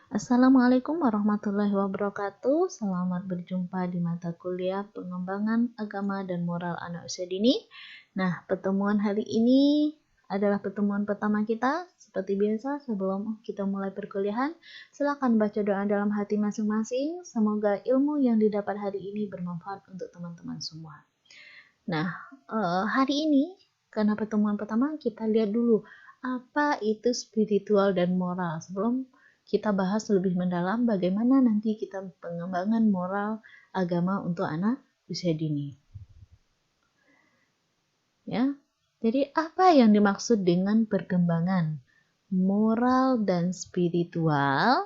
Assalamualaikum warahmatullahi wabarakatuh. Selamat berjumpa di mata kuliah Pengembangan Agama dan Moral Anak Usia Dini. Nah, pertemuan hari ini adalah pertemuan pertama kita. Seperti biasa, sebelum kita mulai perkuliahan, silakan baca doa dalam hati masing-masing. Semoga ilmu yang didapat hari ini bermanfaat untuk teman-teman semua. Nah, hari ini karena pertemuan pertama kita lihat dulu apa itu spiritual dan moral sebelum kita bahas lebih mendalam bagaimana nanti kita pengembangan moral agama untuk anak usia dini. Ya. Jadi apa yang dimaksud dengan perkembangan moral dan spiritual?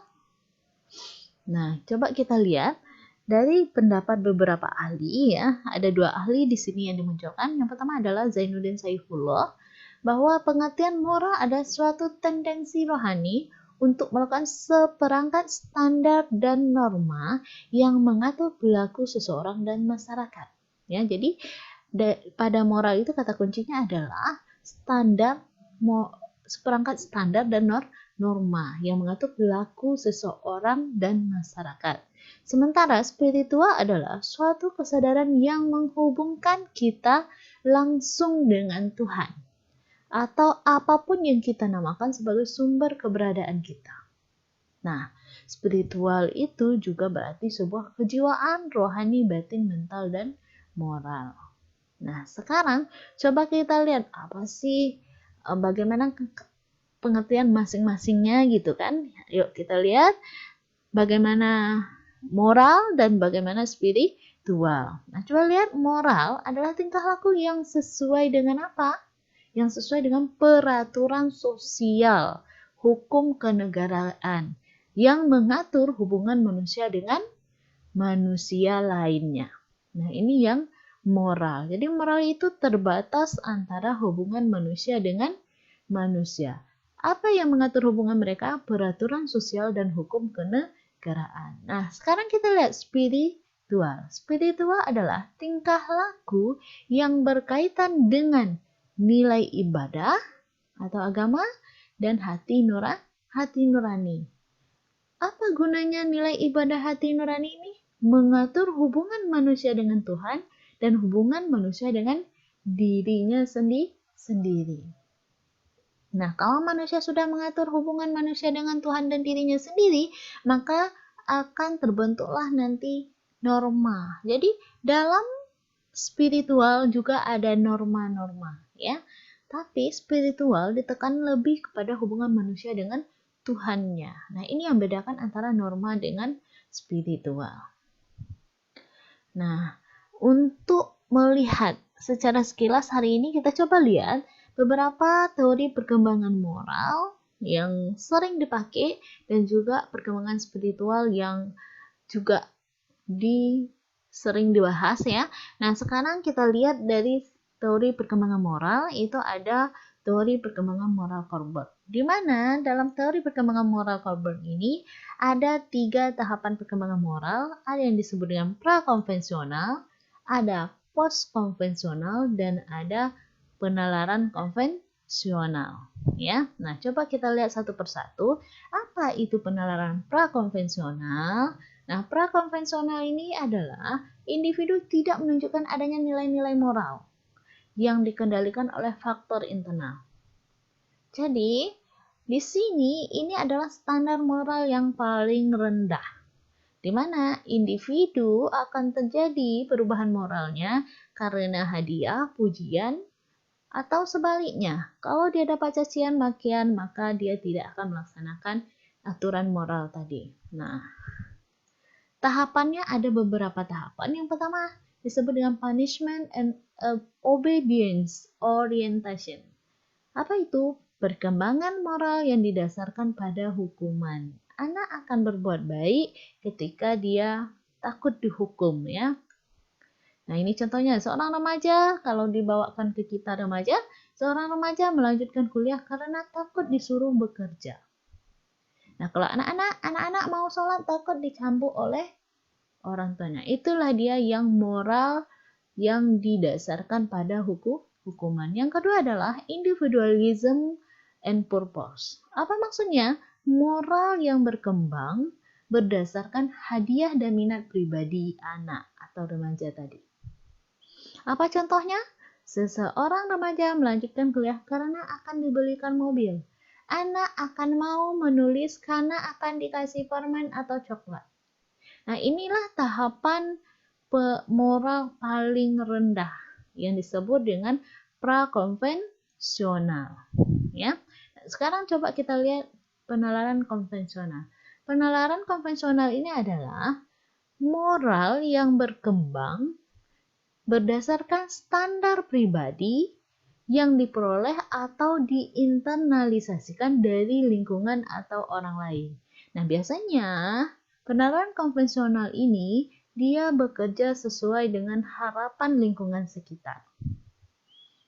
Nah, coba kita lihat dari pendapat beberapa ahli ya. Ada dua ahli di sini yang dimunculkan. Yang pertama adalah Zainuddin Saifullah bahwa pengertian moral adalah suatu tendensi rohani untuk melakukan seperangkat standar dan norma yang mengatur perilaku seseorang dan masyarakat. Ya, jadi pada moral itu kata kuncinya adalah standar seperangkat standar dan norma yang mengatur perilaku seseorang dan masyarakat. Sementara spiritual adalah suatu kesadaran yang menghubungkan kita langsung dengan Tuhan atau apapun yang kita namakan sebagai sumber keberadaan kita. Nah, spiritual itu juga berarti sebuah kejiwaan rohani, batin, mental, dan moral. Nah, sekarang coba kita lihat apa sih bagaimana pengertian masing-masingnya gitu kan. Yuk kita lihat bagaimana moral dan bagaimana spiritual. Nah, coba lihat moral adalah tingkah laku yang sesuai dengan apa? Yang sesuai dengan peraturan sosial, hukum kenegaraan yang mengatur hubungan manusia dengan manusia lainnya. Nah, ini yang moral. Jadi moral itu terbatas antara hubungan manusia dengan manusia. Apa yang mengatur hubungan mereka? Peraturan sosial dan hukum kenegaraan. Nah, sekarang kita lihat spiritual. Spiritual adalah tingkah laku yang berkaitan dengan nilai ibadah atau agama dan hati nurani. Apa gunanya nilai ibadah hati nurani ini? Mengatur hubungan manusia dengan Tuhan dan hubungan manusia dengan dirinya sendiri. Nah, kalau manusia sudah mengatur hubungan manusia dengan Tuhan dan dirinya sendiri, maka akan terbentuklah nanti norma. Jadi, dalam spiritual juga ada norma-norma, ya. Tapi spiritual ditekan lebih kepada hubungan manusia dengan Tuhannya. Nah, ini yang membedakan antara norma dengan spiritual. Nah, untuk melihat secara sekilas hari ini kita coba lihat beberapa teori perkembangan moral yang sering dipakai dan juga perkembangan spiritual yang juga sering dibahas ya. Nah, sekarang kita lihat dari teori perkembangan moral itu ada teori perkembangan moral Kohlberg. Di mana dalam teori perkembangan moral Kohlberg ini ada 3 tahapan perkembangan moral, ada yang disebut dengan prakonvensional, ada postkonvensional dan ada penalaran konvensional. Ya, nah coba kita lihat satu persatu. Apa itu penalaran prakonvensional? Nah, prakonvensional ini adalah individu tidak menunjukkan adanya nilai-nilai moral yang dikendalikan oleh faktor internal. Jadi, di sini ini adalah standar moral yang paling rendah, di mana individu akan terjadi perubahan moralnya karena hadiah, pujian, atau sebaliknya. Kalau dia dapat cacian makian, maka dia tidak akan melaksanakan aturan moral tadi. Nah, tahapannya ada beberapa tahapan. Yang pertama disebut dengan punishment and obedience orientation. Apa itu? Perkembangan moral yang didasarkan pada hukuman. Anak akan berbuat baik ketika dia takut dihukum ya. Nah, ini contohnya seorang remaja kalau dibawakan ke kita remaja, seorang remaja melanjutkan kuliah karena takut disuruh bekerja. Nah, kalau anak-anak mau sholat takut dicambuk oleh orang tuanya. Itulah dia yang moral yang didasarkan pada hukuman. Yang kedua adalah individualism and purpose. Apa maksudnya? moral yang berkembang berdasarkan hadiah dan minat pribadi anak atau remaja tadi. Apa contohnya? Seseorang remaja melanjutkan kuliah karena akan dibelikan mobil. Anak akan mau menulis karena akan dikasih permen atau coklat. Nah, inilah tahapan moral paling rendah yang disebut dengan prakonvensional. Ya. Sekarang coba kita lihat penalaran konvensional. Penalaran konvensional ini adalah moral yang berkembang berdasarkan standar pribadi yang diperoleh atau diinternalisasikan dari lingkungan atau orang lain. Nah, biasanya penalaran konvensional ini dia bekerja sesuai dengan harapan lingkungan sekitar.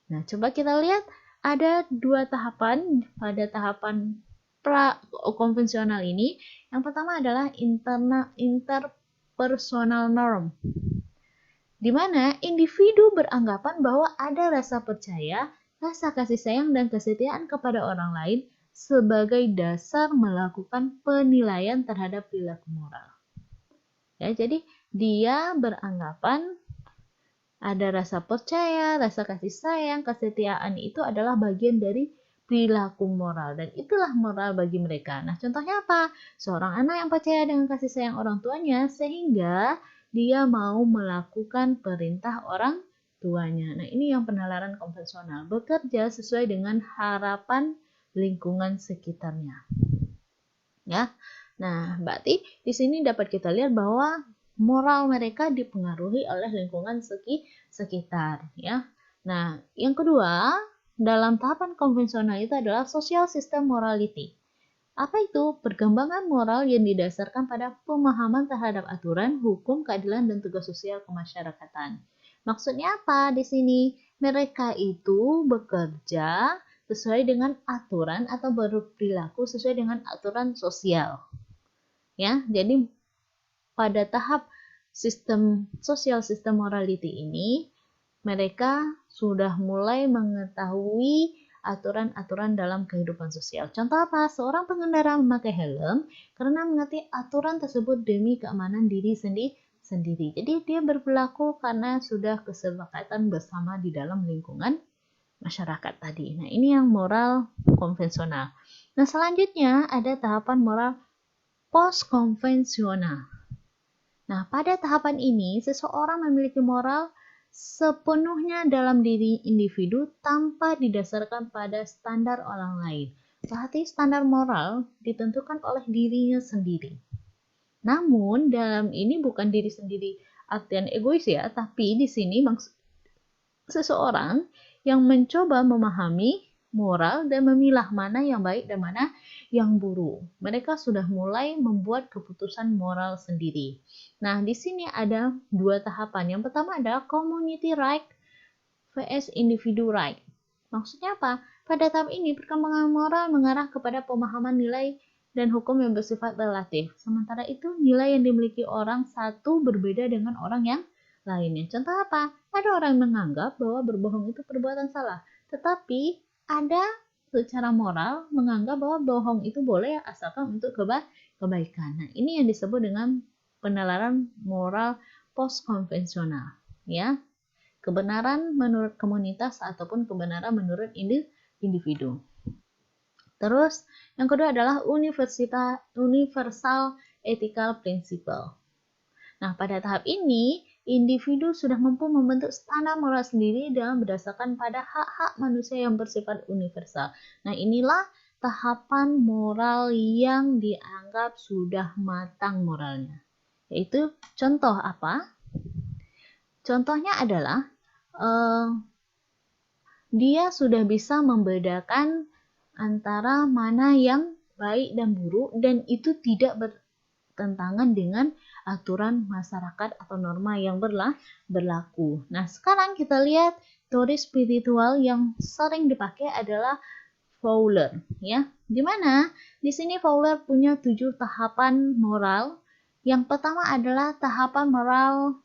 Nah, coba kita lihat ada dua tahapan pada tahapan pra-konvensional ini. Yang pertama adalah interpersonal norm, di mana individu beranggapan bahwa ada rasa percaya, rasa kasih sayang, dan kesetiaan kepada orang lain sebagai dasar melakukan penilaian terhadap perilaku moral. Ya, jadi dia beranggapan ada rasa percaya, rasa kasih sayang, kesetiaan itu adalah bagian dari perilaku moral, dan itulah moral bagi mereka. Nah, contohnya apa? Seorang anak yang percaya dengan kasih sayang orang tuanya sehingga dia mau melakukan perintah orang tuanya. Nah, ini yang penalaran konvensional, bekerja sesuai dengan harapan lingkungan sekitarnya. Ya. Nah, berarti di sini dapat kita lihat bahwa moral mereka dipengaruhi oleh lingkungan sekitar, ya. Nah, yang kedua, dalam tahapan konvensional itu adalah social system morality. Apa itu? Perkembangan moral yang didasarkan pada pemahaman terhadap aturan, hukum, keadilan, dan tugas sosial kemasyarakatan. Maksudnya apa di sini? Mereka itu bekerja sesuai dengan aturan atau berperilaku sesuai dengan aturan sosial. Ya, jadi pada tahap social system morality ini, mereka sudah mulai mengetahui aturan-aturan dalam kehidupan sosial. Contoh apa? Seorang pengendara memakai helm karena mengerti aturan tersebut demi keamanan diri sendiri. Jadi dia berperilaku karena sudah kesepakatan bersama di dalam lingkungan masyarakat tadi. Nah, ini yang moral konvensional. Nah, selanjutnya ada tahapan moral post-konvensional. Nah, pada tahapan ini, seseorang memiliki moral sepenuhnya dalam diri individu tanpa didasarkan pada standar orang lain. Berarti standar moral ditentukan oleh dirinya sendiri. Namun, dalam ini bukan diri sendiri artian egois ya, tapi di sini maksud seseorang yang mencoba memahami moral dan memilah mana yang baik dan mana yang buruk. Mereka sudah mulai membuat keputusan moral sendiri. Nah, di sini ada dua tahapan. Yang pertama adalah community right vs individual right. Maksudnya apa? Pada tahap ini, perkembangan moral mengarah kepada pemahaman nilai dan hukum yang bersifat relatif. Sementara itu, nilai yang dimiliki orang satu berbeda dengan orang yang lainnya. Contoh apa? Ada orang yang menganggap bahwa berbohong itu perbuatan salah. Tetapi ada secara moral menganggap bahwa bohong itu boleh asalkan untuk kebaikan. Nah, ini yang disebut dengan penalaran moral post-konvensional, ya. Kebenaran menurut komunitas ataupun kebenaran menurut individu. Terus, yang kedua adalah universal ethical principle. Nah, pada tahap ini, individu sudah mampu membentuk standar moral sendiri dengan berdasarkan pada hak-hak manusia yang bersifat universal. Nah, inilah tahapan moral yang dianggap sudah matang moralnya. Yaitu contoh apa? Contohnya adalah dia sudah bisa membedakan antara mana yang baik dan buruk, dan itu tidak bertentangan dengan aturan masyarakat atau norma yang berlaku. Nah, sekarang kita lihat teori spiritual yang sering dipakai adalah Fowler, ya. Di mana di sini Fowler punya 7 tahapan moral. Yang pertama adalah tahapan moral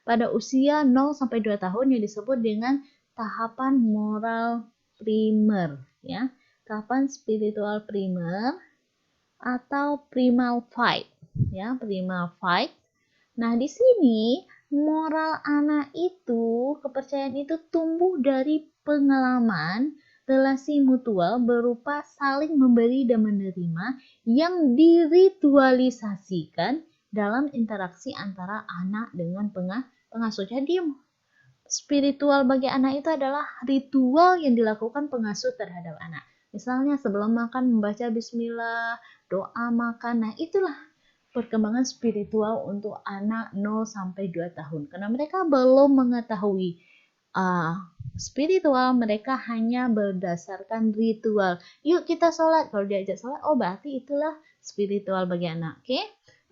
pada usia 0 sampai 2 tahun yang disebut dengan tahapan moral primer, ya. Tahapan spiritual primer atau primal fight. Ya, primal fight. Nah, di sini moral anak itu, kepercayaan itu tumbuh dari pengalaman relasi mutual berupa saling memberi dan menerima yang diritualisasikan dalam interaksi antara anak dengan pengasuh. Jadi, spiritual bagi anak itu adalah ritual yang dilakukan pengasuh terhadap anak. Misalnya sebelum makan membaca bismillah, doa makan. Nah, itulah perkembangan spiritual untuk anak 0 sampai 2 tahun. Karena mereka belum mengetahui spiritual, mereka hanya berdasarkan ritual. Yuk kita sholat. Kalau diajak sholat, oh berarti itulah spiritual bagi anak. Oke?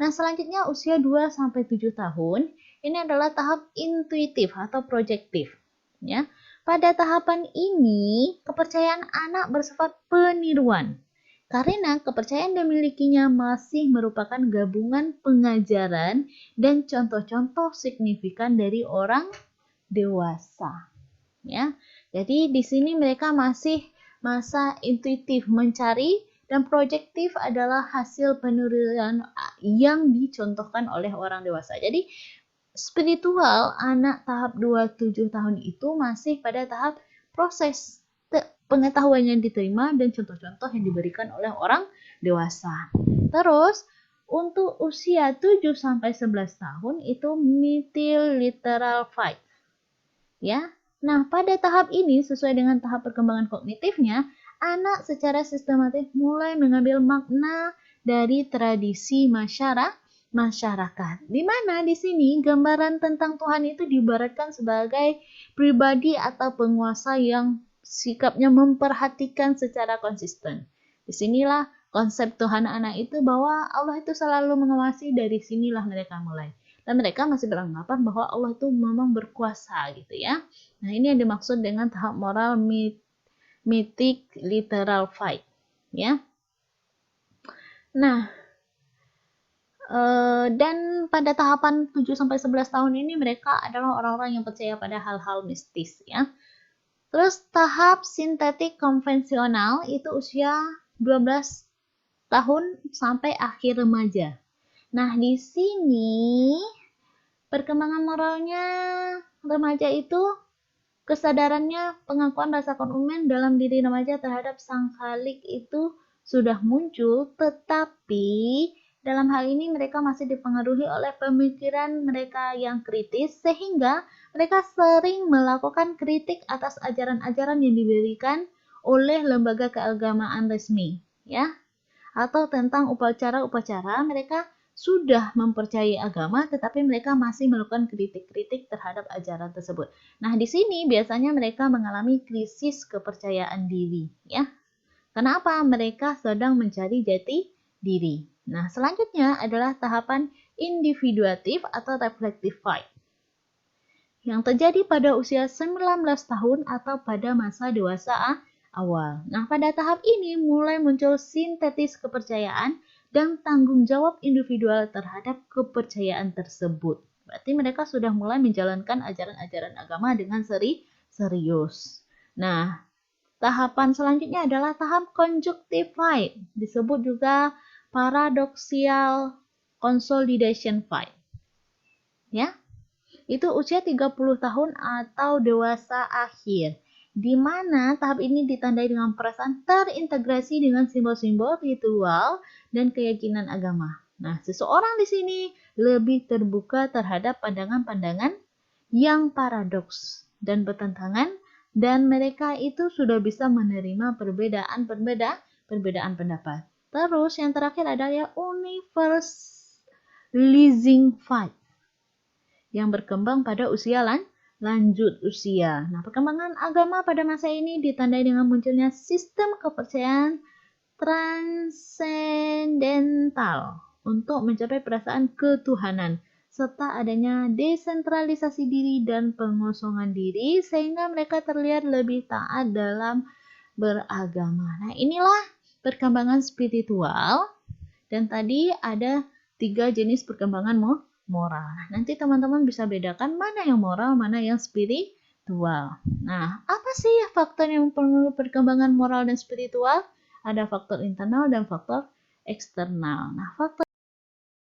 Nah, selanjutnya usia 2 sampai 7 tahun. Ini adalah tahap intuitif atau projektif. Ya. Pada tahapan ini, kepercayaan anak bersifat peniruan. Karena kepercayaan yang dimilikinya masih merupakan gabungan pengajaran dan contoh-contoh signifikan dari orang dewasa. Ya. Jadi di sini mereka masih masa intuitif mencari, dan projektif adalah hasil penurian yang dicontohkan oleh orang dewasa. Jadi spiritual anak tahap 27 tahun itu masih pada tahap proses pengetahuan yang diterima dan contoh-contoh yang diberikan oleh orang dewasa. Terus untuk usia 7 sampai 11 tahun itu middle literal fight. Ya. Nah, pada tahap ini sesuai dengan tahap perkembangan kognitifnya, anak secara sistematis mulai mengambil makna dari tradisi masyarakat, di mana di sini gambaran tentang Tuhan itu diibaratkan sebagai pribadi atau penguasa yang sikapnya memperhatikan secara konsisten. Disinilah konsep Tuhan anak itu bahwa Allah itu selalu mengawasi, dari sinilah mereka mulai. Dan mereka masih beranggapan bahwa Allah itu memang berkuasa gitu ya. Nah, ini yang dimaksud dengan tahap moral mythic literal fight ya. Nah, dan pada tahapan 7 sampai 11 tahun ini mereka adalah orang-orang yang percaya pada hal-hal mistis ya. Terus tahap sintetik konvensional itu usia 12 tahun sampai akhir remaja. Nah, di sini perkembangan moralnya remaja itu kesadarannya pengakuan rasa konsumen dalam diri remaja terhadap sang khalik itu sudah muncul, tetapi dalam hal ini mereka masih dipengaruhi oleh pemikiran mereka yang kritis, sehingga mereka sering melakukan kritik atas ajaran-ajaran yang diberikan oleh lembaga keagamaan resmi, ya, atau tentang upacara-upacara. Mereka sudah mempercayai agama, tetapi mereka masih melakukan kritik-kritik terhadap ajaran tersebut. Nah, di sini biasanya mereka mengalami krisis kepercayaan diri, ya. Kenapa? Mereka sedang mencari jati diri. Nah, selanjutnya adalah tahapan individuatif atau reflective fight yang terjadi pada usia 19 tahun atau pada masa dewasa awal. Nah, pada tahap ini mulai muncul sintetis kepercayaan dan tanggung jawab individual terhadap kepercayaan tersebut. Berarti mereka sudah mulai menjalankan ajaran-ajaran agama dengan serius. Nah, tahapan selanjutnya adalah tahap conjunctive fight, disebut juga paradoxical consolidation fight. Ya. Itu usia 30 tahun atau dewasa akhir, di mana tahap ini ditandai dengan perasaan terintegrasi dengan simbol-simbol ritual dan keyakinan agama. Nah, seseorang di sini lebih terbuka terhadap pandangan-pandangan yang paradoks dan bertentangan, dan mereka itu sudah bisa menerima perbedaan pendapat. Terus yang terakhir adalah universalizing fight yang berkembang pada usia lanjut usia. Nah, perkembangan agama pada masa ini ditandai dengan munculnya sistem kepercayaan transendental untuk mencapai perasaan ketuhanan, serta adanya desentralisasi diri dan pengosongan diri, sehingga mereka terlihat lebih taat dalam beragama. Nah, inilah perkembangan spiritual, dan tadi ada 3 jenis perkembangan moral. Nanti teman-teman bisa bedakan mana yang moral, mana yang spiritual. Nah, apa sih faktor yang mempengaruhi perkembangan moral dan spiritual? Ada faktor internal dan faktor eksternal. Nah, faktor